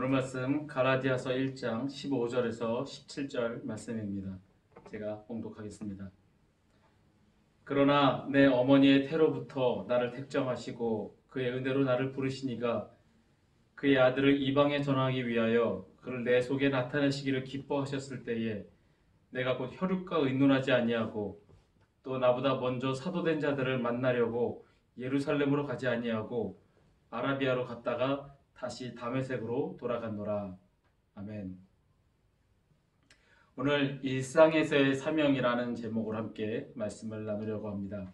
오늘 말씀 갈라디아서 1장 15절에서 17절 말씀입니다. 제가 봉독하겠습니다. 그러나 내 어머니의 태로부터 나를 택정하시고 그의 은혜로 나를 부르시니가 그의 아들을 이방에 전하기 위하여 그를 내 속에 나타내시기를 기뻐하셨을 때에 내가 곧 혈육과 의논하지 아니하고 또 나보다 먼저 사도된 자들을 만나려고 예루살렘으로 가지 아니하고 아라비아로 갔다가 다시 다메섹으로 돌아갔노라. 아멘. 오늘 일상에서의 사명이라는 제목으로 함께 말씀을 나누려고 합니다.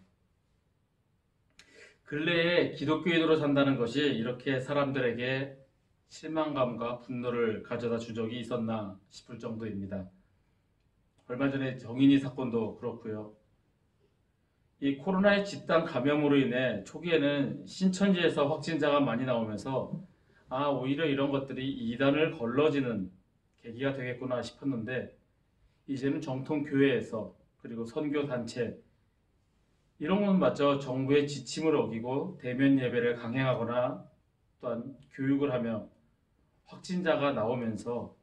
근래에 기독교인으로 산다는 것이 이렇게 사람들에게 실망감과 분노를 가져다 준 적이 있었나 싶을 정도입니다. 얼마 전에 정인이 사건도 그렇고요. 이 코로나의 집단 감염으로 인해 초기에는 신천지에서 확진자가 많이 나오면서 오히려 이런 것들이 이단을 걸러지는 계기가 되겠구나 싶었는데 이제는 정통 교회에서 그리고 선교단체 이런 것마저 정부의 지침을 어기고 대면 예배를 강행하거나 또한 교육을 하며 확진자가 나오면서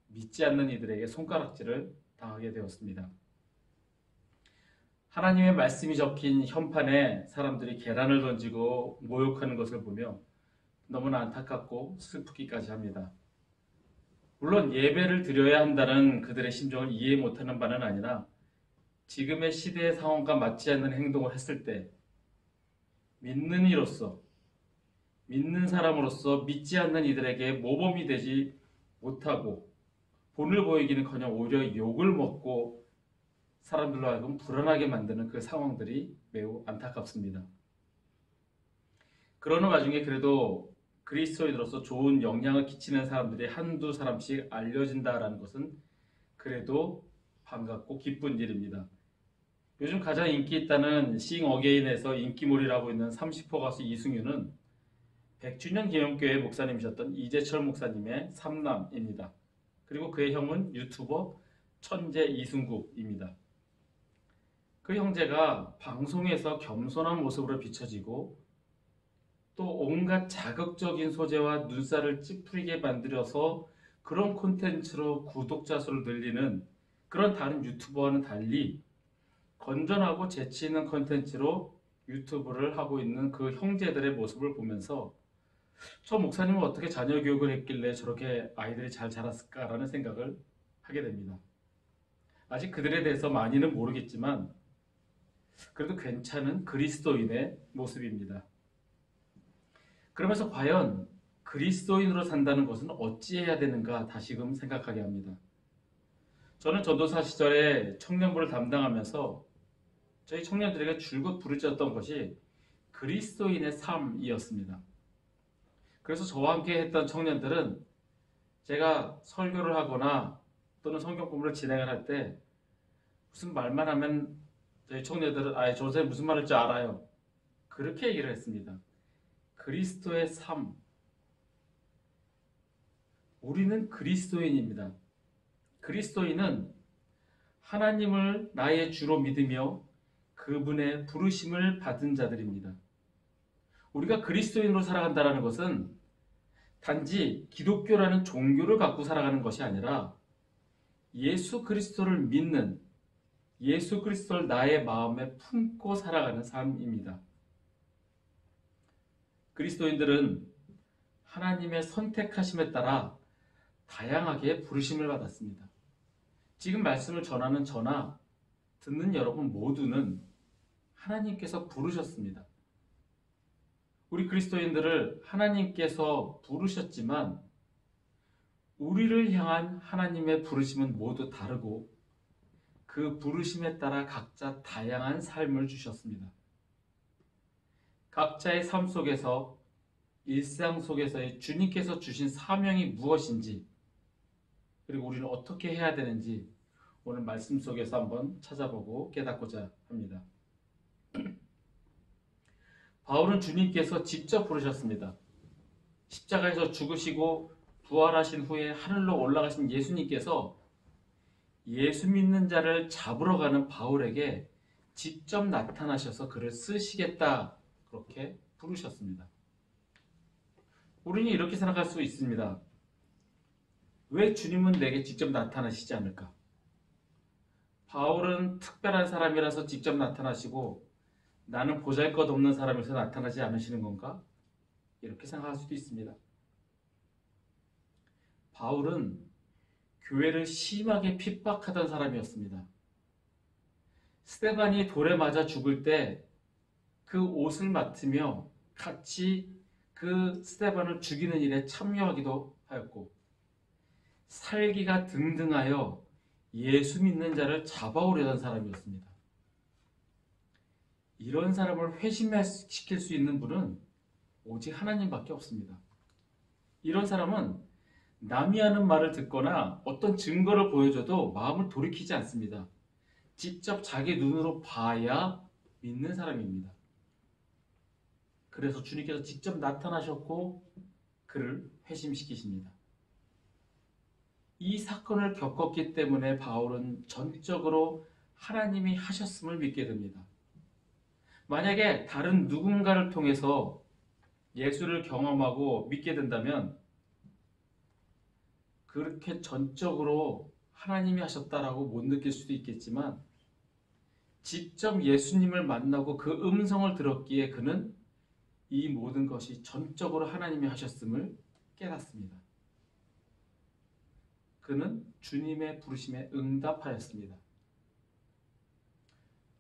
믿지 않는 이들에게 손가락질을 당하게 되었습니다. 하나님의 말씀이 적힌 현판에 사람들이 계란을 던지고 모욕하는 것을 보며 너무나 안타깝고 슬프기까지 합니다. 물론 예배를 드려야 한다는 그들의 심정을 이해 못하는 바는 아니라 지금의 시대의 상황과 맞지 않는 행동을 했을 때 믿는 이로서 믿는 사람으로서 믿지 않는 이들에게 모범이 되지 못하고 본을 보이기는커녕 오히려 욕을 먹고 사람들로 하여금 불안하게 만드는 그 상황들이 매우 안타깝습니다. 그러는 와중에 그래도 그리스도인으로서 좋은 영향을 끼치는 사람들이 한두 사람씩 알려진다라는 것은 그래도 반갑고 기쁜 일입니다. 요즘 가장 인기 있다는 싱 어게인에서 인기몰이라고 있는 30호 가수 이승윤은 100주년 기념교회 목사님이셨던 이재철 목사님의 삼남입니다. 그리고 그의 형은 유튜버 천재 이승국입니다. 그 형제가 방송에서 겸손한 모습으로 비춰지고 또 온갖 자극적인 소재와 눈살을 찌푸리게 만들어서 그런 콘텐츠로 구독자 수를 늘리는 그런 다른 유튜버와는 달리 건전하고 재치 있는 콘텐츠로 유튜브를 하고 있는 그 형제들의 모습을 보면서 저 목사님은 어떻게 자녀 교육을 했길래 저렇게 아이들이 잘 자랐을까라는 생각을 하게 됩니다. 아직 그들에 대해서 많이는 모르겠지만 그래도 괜찮은 그리스도인의 모습입니다. 그러면서 과연 그리스도인으로 산다는 것은 어찌해야 되는가 다시금 생각하게 합니다. 저는 전도사 시절에 청년부를 담당하면서 저희 청년들에게 줄곧 부르짖었던 것이 그리스도인의 삶이었습니다. 그래서 저와 함께 했던 청년들은 제가 설교를 하거나 또는 성경 공부를 진행을 할 때 무슨 말만 하면 저희 청년들은 저 선생님 무슨 말일지 알아요. 그렇게 얘기를 했습니다. 그리스도의 삶. 우리는 그리스도인입니다. 그리스도인은 하나님을 나의 주로 믿으며 그분의 부르심을 받은 자들입니다. 우리가 그리스도인으로 살아간다는 것은 단지 기독교라는 종교를 갖고 살아가는 것이 아니라 예수 그리스도를 믿는 예수 그리스도를 나의 마음에 품고 살아가는 삶입니다. 그리스도인들은 하나님의 선택하심에 따라 다양하게 부르심을 받았습니다. 지금 말씀을 전하는 저나 듣는 여러분 모두는 하나님께서 부르셨습니다. 우리 그리스도인들을 하나님께서 부르셨지만 우리를 향한 하나님의 부르심은 모두 다르고 그 부르심에 따라 각자 다양한 삶을 주셨습니다. 각자의 삶 속에서 일상 속에서의 주님께서 주신 사명이 무엇인지 그리고 우리는 어떻게 해야 되는지 오늘 말씀 속에서 한번 찾아보고 깨닫고자 합니다. 바울은 주님께서 직접 부르셨습니다. 십자가에서 죽으시고 부활하신 후에 하늘로 올라가신 예수님께서 예수 믿는 자를 잡으러 가는 바울에게 직접 나타나셔서 그를 쓰시겠다 그렇게 부르셨습니다. 우리는 이렇게 생각할 수 있습니다. 왜 주님은 내게 직접 나타나시지 않을까? 바울은 특별한 사람이라서 직접 나타나시고 나는 보잘것없는 사람이라서 나타나지 않으시는 건가? 이렇게 생각할 수도 있습니다. 바울은 교회를 심하게 핍박하던 사람이었습니다. 스데반이 돌에 맞아 죽을 때 그 옷을 맡으며 같이 그 스데반을 죽이는 일에 참여하기도 하였고, 살기가 등등하여 예수 믿는 자를 잡아오려던 사람이었습니다. 이런 사람을 회심시킬 수 있는 분은 오직 하나님밖에 없습니다. 이런 사람은 남이 하는 말을 듣거나 어떤 증거를 보여줘도 마음을 돌이키지 않습니다. 직접 자기 눈으로 봐야 믿는 사람입니다. 그래서 주님께서 직접 나타나셨고 그를 회심시키십니다. 이 사건을 겪었기 때문에 바울은 전적으로 하나님이 하셨음을 믿게 됩니다. 만약에 다른 누군가를 통해서 예수를 경험하고 믿게 된다면 그렇게 전적으로 하나님이 하셨다라고 못 느낄 수도 있겠지만 직접 예수님을 만나고 그 음성을 들었기에 그는 이 모든 것이 전적으로 하나님이 하셨음을 깨닫습니다. 그는 주님의 부르심에 응답하였습니다.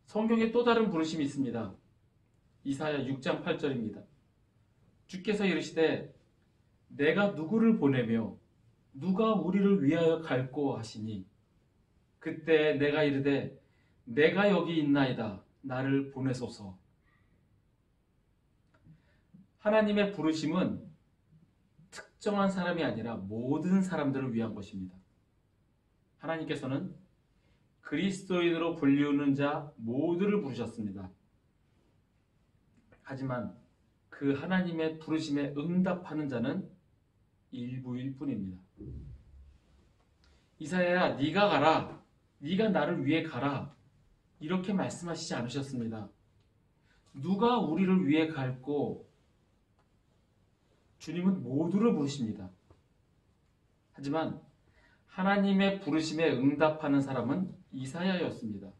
성경에 또 다른 부르심이 있습니다. 이사야 6장 8절입니다. 주께서 이르시되 내가 누구를 보내며 누가 우리를 위하여 갈꼬 하시니 그때 내가 이르되 내가 여기 있나이다 나를 보내소서. 하나님의 부르심은 특정한 사람이 아니라 모든 사람들을 위한 것입니다. 하나님께서는 그리스도인으로 불리우는 자 모두를 부르셨습니다. 하지만 그 하나님의 부르심에 응답하는 자는 일부일 뿐입니다. 이사야야 네가 가라, 네가 나를 위해 가라 이렇게 말씀하시지 않으셨습니다. 누가 우리를 위해 갈고 주님은 모두를 부르십니다. 하지만 하나님의 부르심에 응답하는 사람은 이사야였습니다.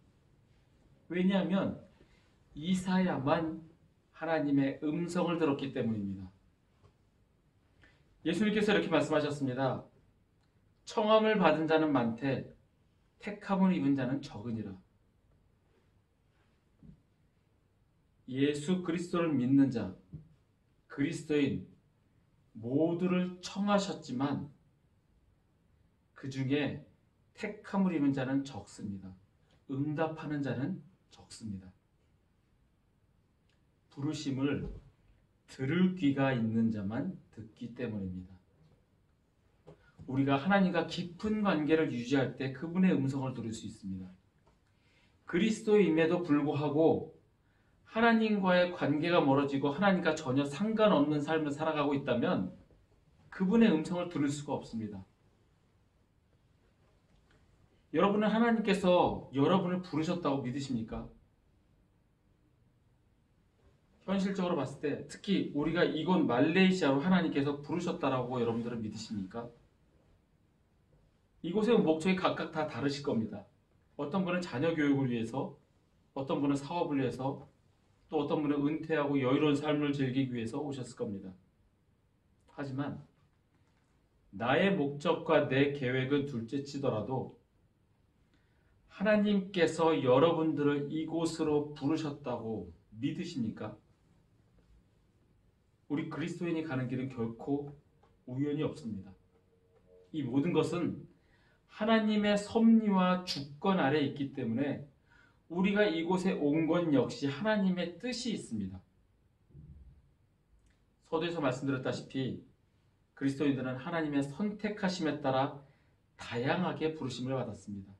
왜냐하면 이사야만 하나님의 음성을 들었기 때문입니다. 예수님께서 이렇게 말씀하셨습니다. 청함을 받은 자는 많되 택함을 입은 자는 적으니라. 예수 그리스도를 믿는 자, 그리스도인 모두를 청하셨지만 그 중에 택함을 입은 자는 적습니다. 응답하는 자는 적습니다. 부르심을 들을 귀가 있는 자만 듣기 때문입니다. 우리가 하나님과 깊은 관계를 유지할 때 그분의 음성을 들을 수 있습니다. 그리스도임에도 불구하고 하나님과의 관계가 멀어지고 하나님과 전혀 상관없는 삶을 살아가고 있다면 그분의 음성을 들을 수가 없습니다. 여러분은 하나님께서 여러분을 부르셨다고 믿으십니까? 현실적으로 봤을 때 특히 우리가 이곳 말레이시아로 하나님께서 부르셨다라고 여러분들은 믿으십니까? 이곳의 목적이 각각 다 다르실 겁니다. 어떤 분은 자녀 교육을 위해서, 어떤 분은 사업을 위해서, 또 어떤 분은 은퇴하고 여유로운 삶을 즐기기 위해서 오셨을 겁니다. 하지만 나의 목적과 내 계획은 둘째치더라도 하나님께서 여러분들을 이곳으로 부르셨다고 믿으십니까? 우리 그리스도인이 가는 길은 결코 우연이 없습니다. 이 모든 것은 하나님의 섭리와 주권 아래 있기 때문에 우리가 이곳에 온 것 역시 하나님의 뜻이 있습니다. 서두에서 말씀드렸다시피 그리스도인들은 하나님의 선택하심에 따라 다양하게 부르심을 받았습니다.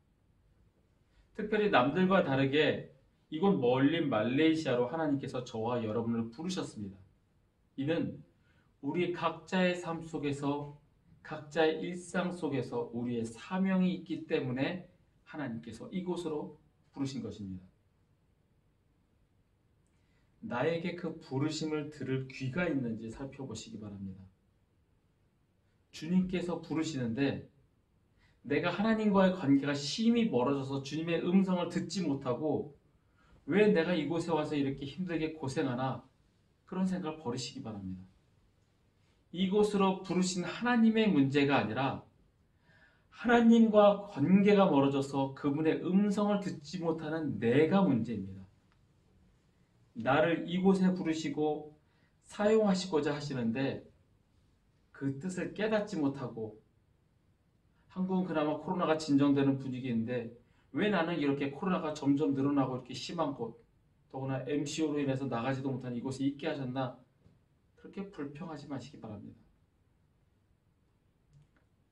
특별히 남들과 다르게 이곳 멀린 말레이시아로 하나님께서 저와 여러분을 부르셨습니다. 이는 우리 각자의 삶 속에서 각자의 일상 속에서 우리의 사명이 있기 때문에 하나님께서 이곳으로 부르신 것입니다. 나에게 그 부르심을 들을 귀가 있는지 살펴보시기 바랍니다. 주님께서 부르시는데 내가 하나님과의 관계가 심히 멀어져서 주님의 음성을 듣지 못하고 왜 내가 이곳에 와서 이렇게 힘들게 고생하나 그런 생각을 버리시기 바랍니다. 이곳으로 부르신 하나님의 문제가 아니라 하나님과 관계가 멀어져서 그분의 음성을 듣지 못하는 내가 문제입니다. 나를 이곳에 부르시고 사용하시고자 하시는데 그 뜻을 깨닫지 못하고 한국은 그나마 코로나가 진정되는 분위기인데 왜 나는 이렇게 코로나가 점점 늘어나고 이렇게 심한 곳 더구나 MCO로 인해서 나가지도 못한 이곳에 있게 하셨나 그렇게 불평하지 마시기 바랍니다.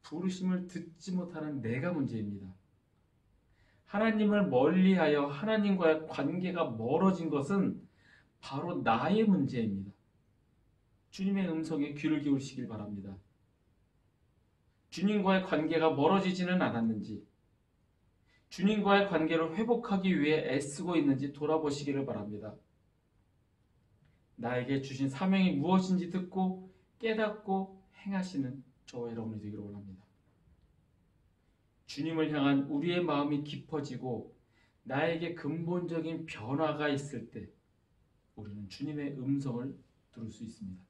부르심을 듣지 못하는 내가 문제입니다. 하나님을 멀리하여 하나님과의 관계가 멀어진 것은 바로 나의 문제입니다. 주님의 음성에 귀를 기울이시길 바랍니다. 주님과의 관계가 멀어지지는 않았는지, 주님과의 관계를 회복하기 위해 애쓰고 있는지 돌아보시기를 바랍니다. 나에게 주신 사명이 무엇인지 듣고 깨닫고 행하시는 저와 여러분이 되기를 원합니다. 주님을 향한 우리의 마음이 깊어지고 나에게 근본적인 변화가 있을 때 우리는 주님의 음성을 들을 수 있습니다.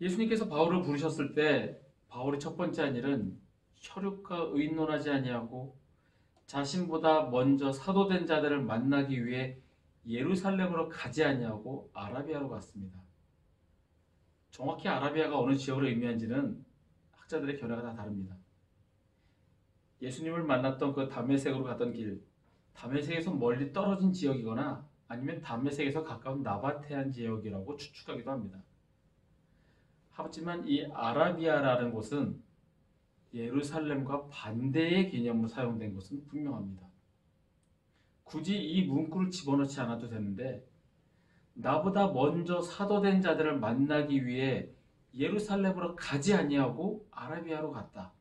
예수님께서 바울을 부르셨을 때 바울의 첫 번째 한 일은 혈육과 의논하지 아니하고 자신보다 먼저 사도된 자들을 만나기 위해 예루살렘으로 가지 아니하고 아라비아로 갔습니다. 정확히 아라비아가 어느 지역을 의미한지는 학자들의 견해가 다 다릅니다. 예수님을 만났던 그 다메섹으로 갔던 길, 다메섹에서 멀리 떨어진 지역이거나 아니면 다메섹에서 가까운 나바테안 지역이라고 추측하기도 합니다. 하지만 이 아라비아라는 곳은 예루살렘과 반대의 개념으로 사용된 것은 분명합니다. 굳이 이 문구를 집어넣지 않아도 되는데 나보다 먼저 사도된 자들을 만나기 위해 예루살렘으로 가지 아니하고 아라비아로 갔다.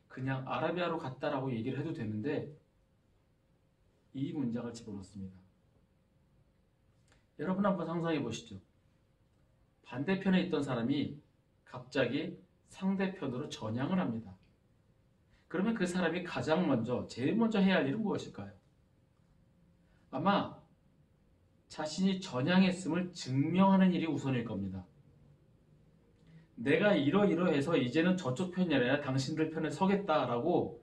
그냥 아라비아로 갔다라고 얘기를 해도 되는데 이 문장을 집어넣습니다. 여러분 한번 상상해 보시죠. 반대편에 있던 사람이 갑자기 상대편으로 전향을 합니다. 그러면 그 사람이 제일 먼저 해야 할 일은 무엇일까요? 아마 자신이 전향했음을 증명하는 일이 우선일 겁니다. 내가 이러이러해서 이제는 저쪽 편이 아니라 당신들 편에 서겠다라고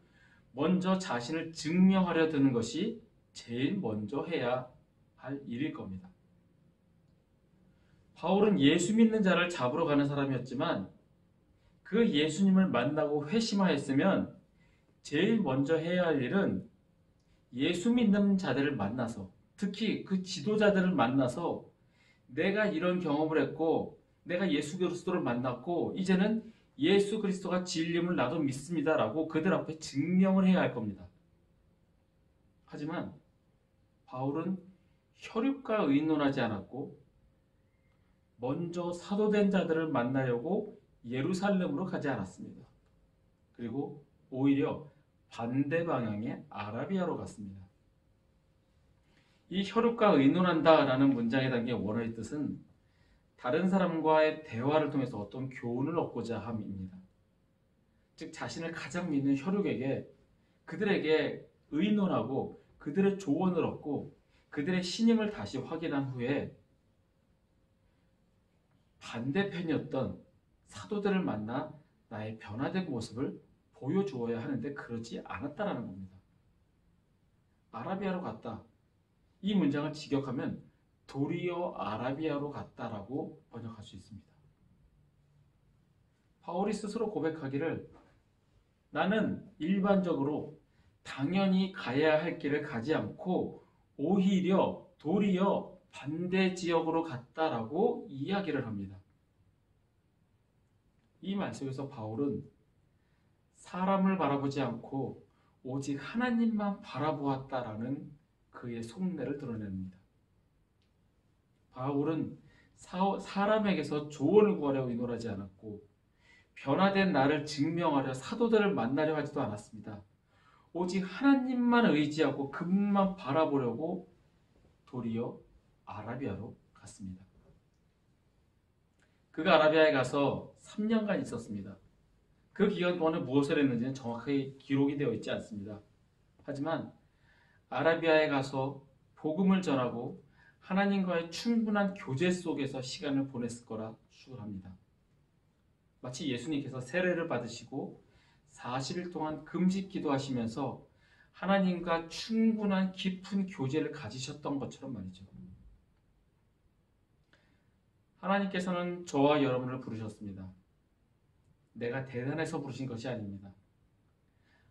먼저 자신을 증명하려 드는 것이 제일 먼저 해야 할 일일 겁니다. 바울은 예수 믿는 자를 잡으러 가는 사람이었지만 그 예수님을 만나고 회심하였으면 제일 먼저 해야 할 일은 예수 믿는 자들을 만나서 특히 그 지도자들을 만나서 내가 이런 경험을 했고 내가 예수 그리스도를 만났고 이제는 예수 그리스도가 진리임을 나도 믿습니다라고 그들 앞에 증명을 해야 할 겁니다. 하지만 바울은 혈육과 의논하지 않았고 먼저 사도된 자들을 만나려고 예루살렘으로 가지 않았습니다. 그리고 오히려 반대 방향의 아라비아로 갔습니다. 이 혈육과 의논한다라는 문장에 담긴 원어의 뜻은 다른 사람과의 대화를 통해서 어떤 교훈을 얻고자 함입니다. 즉 자신을 가장 믿는 혈육에게 그들에게 의논하고 그들의 조언을 얻고 그들의 신임을 다시 확인한 후에 반대편이었던 사도들을 만나 나의 변화된 모습을 보여주어야 하는데 그러지 않았다라는 겁니다. 아라비아로 갔다. 이 문장을 직역하면 도리어 아라비아로 갔다라고 번역할 수 있습니다. 바울이 스스로 고백하기를 나는 일반적으로 당연히 가야 할 길을 가지 않고 오히려 도리어 반대 지역으로 갔다라고 이야기를 합니다. 이 말 속에서 바울은 사람을 바라보지 않고 오직 하나님만 바라보았다라는 그의 속내를 드러냅니다. 바울은 사람에게서 조언을 구하려 의논하지 않았고 변화된 나를 증명하려 사도들을 만나려 하지도 않았습니다. 오직 하나님만 의지하고 그분만 바라보려고 도리어 아라비아로 갔습니다. 그가 아라비아에 가서 3년간 있었습니다. 그 기간 동안에 무엇을 했는지는 정확하게 기록이 되어 있지 않습니다. 하지만 아라비아에 가서 복음을 전하고 하나님과의 충분한 교제 속에서 시간을 보냈을 거라 추론합니다. 마치 예수님께서 세례를 받으시고 40일 동안 금식 기도하시면서 하나님과 충분한 깊은 교제를 가지셨던 것처럼 말이죠. 하나님께서는 저와 여러분을 부르셨습니다. 내가 대단해서 부르신 것이 아닙니다.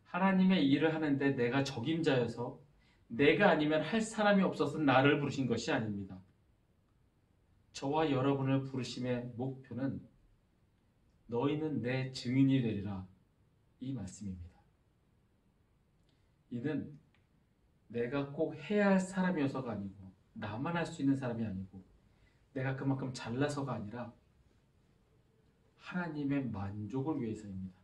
하나님의 일을 하는데 내가 적임자여서 내가 아니면 할 사람이 없어서 나를 부르신 것이 아닙니다. 저와 여러분을 부르심의 목표는 너희는 내 증인이 되리라, 이 말씀입니다. 이는 내가 꼭 해야 할 사람이어서가 아니고 나만 할 수 있는 사람이 아니고 내가 그만큼 잘나서가 아니라 하나님의 만족을 위해서입니다.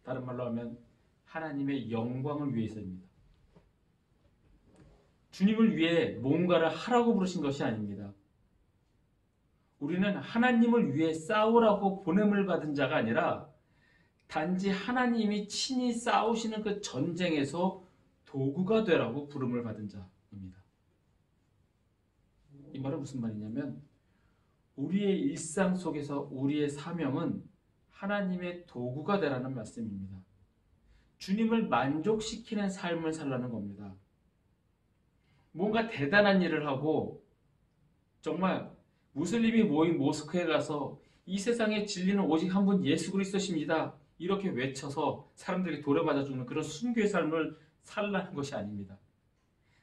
다른 말로 하면 하나님의 영광을 위해서입니다. 주님을 위해 뭔가를 하라고 부르신 것이 아닙니다. 우리는 하나님을 위해 싸우라고 보냄을 받은 자가 아니라 단지 하나님이 친히 싸우시는 그 전쟁에서 도구가 되라고 부름을 받은 자입니다. 이 말은 무슨 말이냐면 우리의 일상 속에서 우리의 사명은 하나님의 도구가 되라는 말씀입니다. 주님을 만족시키는 삶을 살라는 겁니다. 뭔가 대단한 일을 하고 정말 무슬림이 모인 모스크에 가서 이 세상에 진리는 오직 한 분 예수 그리스도십니다, 이렇게 외쳐서 사람들에게 돌아맞아 주는 그런 순교의 삶을 살라는 것이 아닙니다.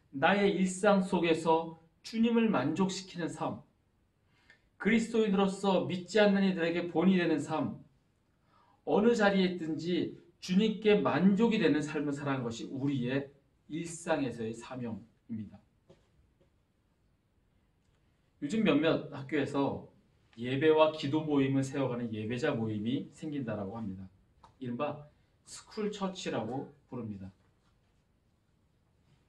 나의 일상 속에서 주님을 만족시키는 삶, 그리스도인으로서 믿지 않는 이들에게 본이 되는 삶, 어느 자리에 있든지 주님께 만족이 되는 삶을 살아가는 것이 우리의 일상에서의 사명입니다. 요즘 몇몇 학교에서 예배와 기도 모임을 세워가는 예배자 모임이 생긴다라고 합니다. 이른바 스쿨 처치라고 부릅니다.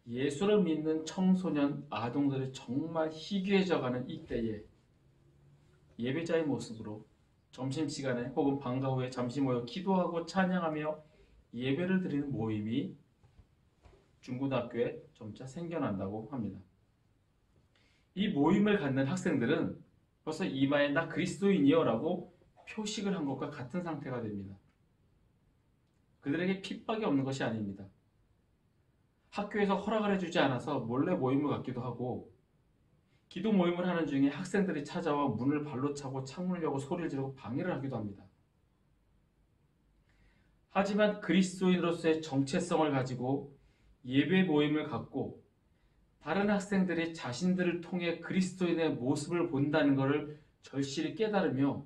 예수를 믿는 청소년, 아동들이 정말 희귀해져가는 이때에 예배자의 모습으로 점심시간에 혹은 방과 후에 잠시 모여 기도하고 찬양하며 예배를 드리는 모임이 중고등학교에 점차 생겨난다고 합니다. 이 모임을 갖는 학생들은 벌써 이마에 나 그리스도인이요 라고 표식을 한 것과 같은 상태가 됩니다. 그들에게 핍박이 없는 것이 아닙니다. 학교에서 허락을 해주지 않아서 몰래 모임을 갖기도 하고, 기도 모임을 하는 중에 학생들이 찾아와 문을 발로 차고 창문을 열고 소리를 지르고 방해를 하기도 합니다. 하지만 그리스도인으로서의 정체성을 가지고 예배 모임을 갖고 다른 학생들이 자신들을 통해 그리스도인의 모습을 본다는 것을 절실히 깨달으며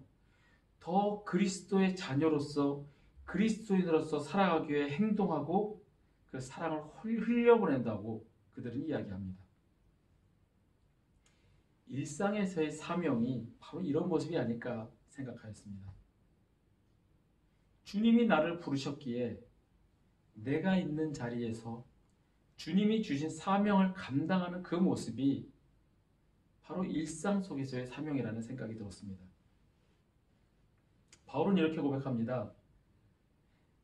더 그리스도의 자녀로서 그리스도인으로서 살아가기 위해 행동하고 그 사랑을 흘려보낸다고 그들은 이야기합니다. 일상에서의 사명이 바로 이런 모습이 아닐까 생각하였습니다. 주님이 나를 부르셨기에 내가 있는 자리에서 주님이 주신 사명을 감당하는 그 모습이 바로 일상 속에서의 사명이라는 생각이 들었습니다. 바울은 이렇게 고백합니다.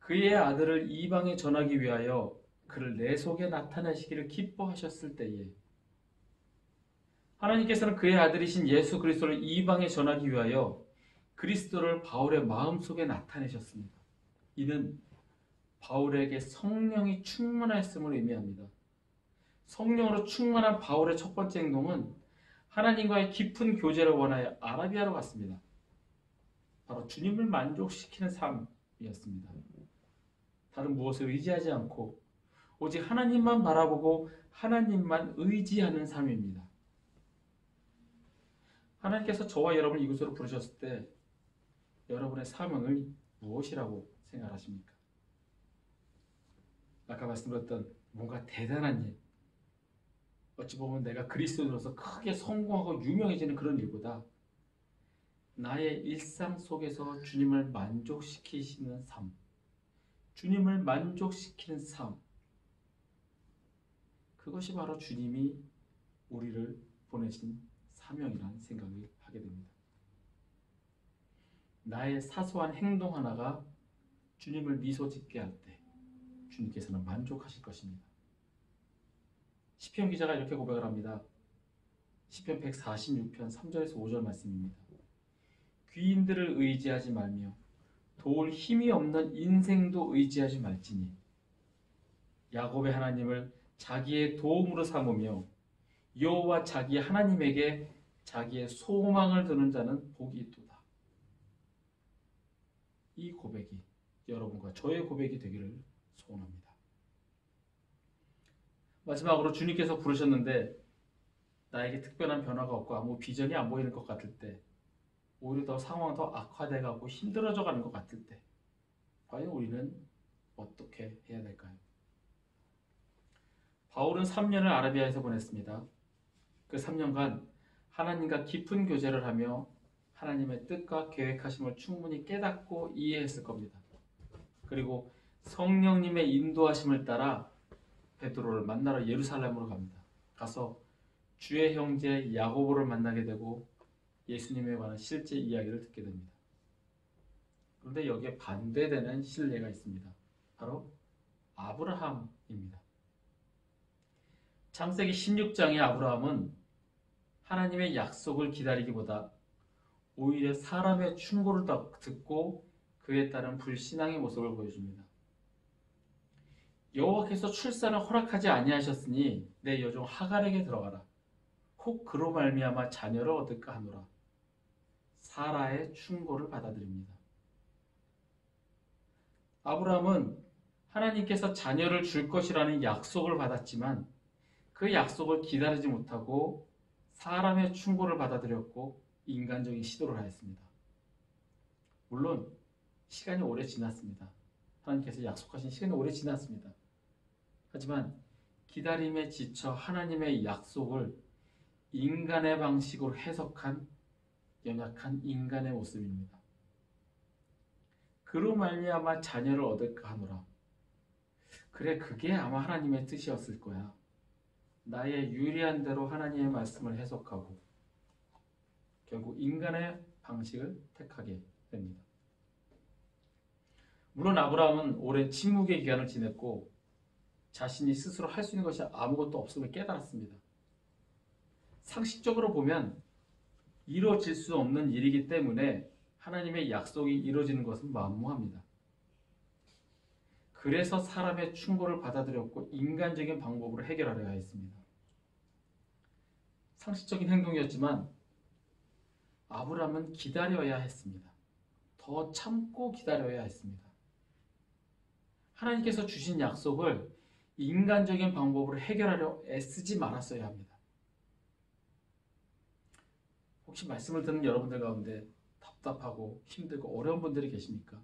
그의 아들을 이방에 전하기 위하여 그를 내 속에 나타내시기를 기뻐하셨을 때에, 하나님께서는 그의 아들이신 예수 그리스도를 이방에 전하기 위하여 그리스도를 바울의 마음속에 나타내셨습니다. 이는 바울에게 성령이 충만했음을 의미합니다. 성령으로 충만한 바울의 첫 번째 행동은 하나님과의 깊은 교제를 원하여 아라비아로 갔습니다. 바로 주님을 만족시키는 삶이었습니다. 다른 무엇을 의지하지 않고 오직 하나님만 바라보고 하나님만 의지하는 삶입니다. 하나님께서 저와 여러분을 이곳으로 부르셨을 때 여러분의 사명을 무엇이라고 생각하십니까? 아까 말씀드렸던 뭔가 대단한 일, 어찌 보면 내가 그리스도인으로서 크게 성공하고 유명해지는 그런 일보다 나의 일상 속에서 주님을 만족시키시는 삶, 주님을 만족시키는 삶, 그것이 바로 주님이 우리를 보내신 사명이라는 생각을 하게 됩니다. 나의 사소한 행동 하나가 주님을 미소 짓게 할 때 주님께서는 만족하실 것입니다. 시편 기자가 이렇게 고백을 합니다. 시편 146편 3절에서 5절 말씀입니다. 귀인들을 의지하지 말며 도울 힘이 없는 인생도 의지하지 말지니 야곱의 하나님을 자기의 도움으로 삼으며 여호와 자기 하나님에게 자기의 소망을 두는 자는 복이 있도다. 이 고백이 여러분과 저의 고백이 되기를 소원합니다. 마지막으로 주님께서 부르셨는데 나에게 특별한 변화가 없고 아무 비전이 안 보이는 것 같을 때, 오히려 더 상황이 더 악화돼가고 힘들어져 가는 것 같을 때 과연 우리는 어떻게 해야 될까요? 바울은 3년을 아라비아에서 보냈습니다. 그 3년간 하나님과 깊은 교제를 하며 하나님의 뜻과 계획하심을 충분히 깨닫고 이해했을 겁니다. 그리고 성령님의 인도하심을 따라 베드로를 만나러 예루살렘으로 갑니다. 가서 주의 형제 야고보를 만나게 되고 예수님에 관한 실제 이야기를 듣게 됩니다. 그런데 여기에 반대되는 신뢰가 있습니다. 바로 아브라함입니다. 창세기 16장의 아브라함은 하나님의 약속을 기다리기보다 오히려 사람의 충고를 듣고 그에 따른 불신앙의 모습을 보여줍니다. 여호와께서 출산을 허락하지 아니하셨으니 내 여종 하갈에게 들어가라. 혹 그로 말미암아 자녀를 얻을까 하노라. 사라의 충고를 받아들입니다. 아브라함은 하나님께서 자녀를 줄 것이라는 약속을 받았지만 그 약속을 기다리지 못하고 사람의 충고를 받아들였고 인간적인 시도를 하였습니다. 물론 시간이 오래 지났습니다. 하나님께서 약속하신 시간이 오래 지났습니다. 하지만 기다림에 지쳐 하나님의 약속을 인간의 방식으로 해석한 연약한 인간의 모습입니다. 그로 말미암아 자녀를 얻을까 하노라. 그래, 그게 아마 하나님의 뜻이었을 거야. 나의 유리한 대로 하나님의 말씀을 해석하고 결국 인간의 방식을 택하게 됩니다. 물론 아브라함은 오랜 침묵의 기간을 지냈고 자신이 스스로 할 수 있는 것이 아무것도 없음을 깨달았습니다. 상식적으로 보면 이루어질 수 없는 일이기 때문에 하나님의 약속이 이루어지는 것은 만무합니다. 그래서 사람의 충고를 받아들였고 인간적인 방법으로 해결하려 했습니다. 상식적인 행동이었지만 아브라함은 기다려야 했습니다. 더 참고 기다려야 했습니다. 하나님께서 주신 약속을 인간적인 방법으로 해결하려 애쓰지 말았어야 합니다. 혹시 말씀을 듣는 여러분들 가운데 답답하고 힘들고 어려운 분들이 계십니까?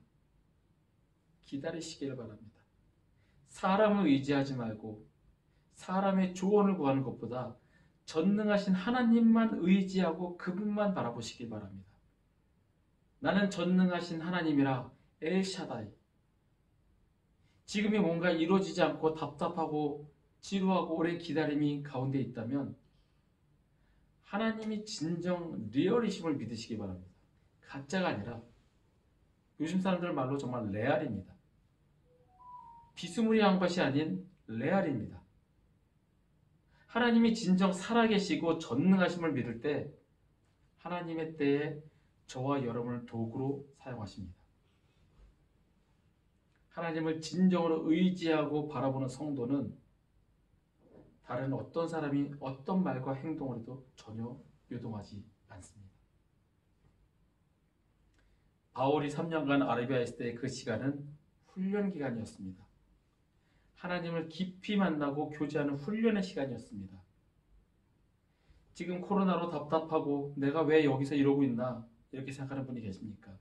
기다리시기를 바랍니다. 사람을 의지하지 말고 사람의 조언을 구하는 것보다 전능하신 하나님만 의지하고 그분만 바라보시기 바랍니다. 나는 전능하신 하나님이라 엘샤다이. 지금이 뭔가 이루어지지 않고 답답하고 지루하고 오래 기다림이 가운데 있다면 하나님이 진정 리얼이심을 믿으시기 바랍니다. 가짜가 아니라 요즘 사람들 말로 정말 레알입니다. 비스무리한 것이 아닌 레알입니다. 하나님이 진정 살아계시고 전능하심을 믿을 때 하나님의 때에 저와 여러분을 도구로 사용하십니다. 하나님을 진정으로 의지하고 바라보는 성도는 다른 어떤 사람이 어떤 말과 행동을 해도 전혀 요동하지 않습니다. 바울이 3년간 아라비아에 있을 때 그 시간은 훈련 기간이었습니다. 하나님을 깊이 만나고 교제하는 훈련의 시간이었습니다. 지금 코로나로 답답하고 내가 왜 여기서 이러고 있나 이렇게 생각하는 분이 계십니까?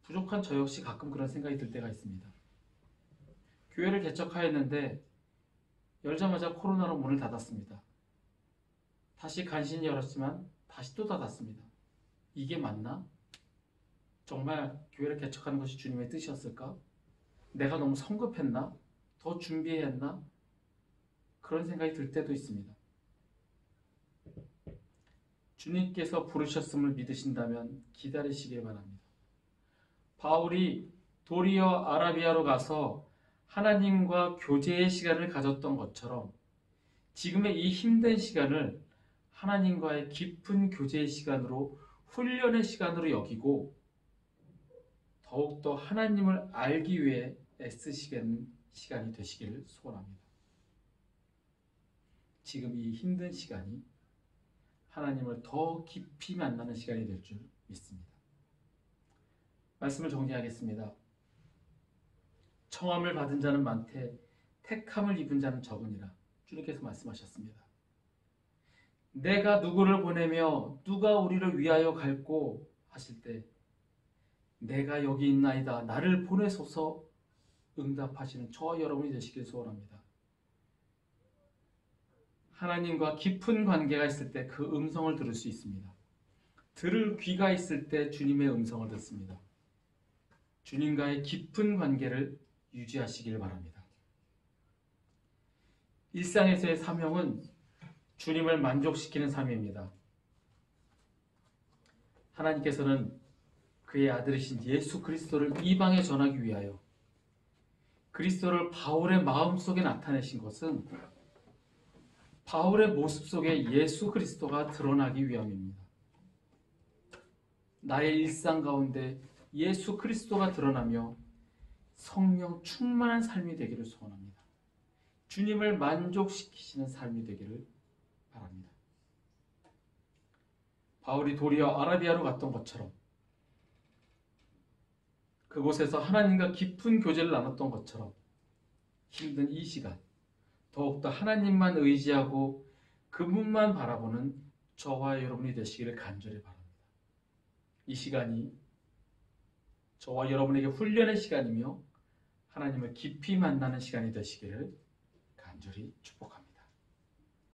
부족한 저 역시 가끔 그런 생각이 들 때가 있습니다. 교회를 개척하였는데 열자마자 코로나로 문을 닫았습니다. 다시 간신히 열었지만 다시 또 닫았습니다. 이게 맞나? 정말 교회를 개척하는 것이 주님의 뜻이었을까? 내가 너무 성급했나? 더 준비해야 했나? 그런 생각이 들 때도 있습니다. 주님께서 부르셨음을 믿으신다면 기다리시길 바랍니다. 바울이 도리어 아라비아로 가서 하나님과 교제의 시간을 가졌던 것처럼 지금의 이 힘든 시간을 하나님과의 깊은 교제의 시간으로 훈련의 시간으로 여기고 더욱더 하나님을 알기 위해 애쓰시는 시간이 되시기를 소원합니다. 지금 이 힘든 시간이 하나님을 더 깊이 만나는 시간이 될 줄 믿습니다. 말씀을 정리하겠습니다. 청함을 받은 자는 많되 택함을 입은 자는 적으니라. 주님께서 말씀하셨습니다. 내가 누구를 보내며 누가 우리를 위하여 갈꼬 하실 때 내가 여기 있나이다 나를 보내소서 응답하시는 저와 여러분이 되시길 소원합니다. 하나님과 깊은 관계가 있을 때 그 음성을 들을 수 있습니다. 들을 귀가 있을 때 주님의 음성을 듣습니다. 주님과의 깊은 관계를 유지하시길 바랍니다. 일상에서의 사명은 주님을 만족시키는 삶입니다. 하나님께서는 그의 아들이신 예수 그리스도를 이방에 전하기 위하여 그리스도를 바울의 마음속에 나타내신 것은 바울의 모습 속에 예수 그리스도가 드러나기 위함입니다. 나의 일상 가운데 예수 그리스도가 드러나며 성령 충만한 삶이 되기를 소원합니다. 주님을 만족시키시는 삶이 되기를 바랍니다. 바울이 도리어 아라비아로 갔던 것처럼 그곳에서 하나님과 깊은 교제를 나눴던 것처럼 힘든 이 시간 더욱더 하나님만 의지하고 그분만 바라보는 저와 여러분이 되시기를 간절히 바랍니다. 이 시간이 저와 여러분에게 훈련의 시간이며 하나님을 깊이 만나는 시간이 되시기를 간절히 축복합니다.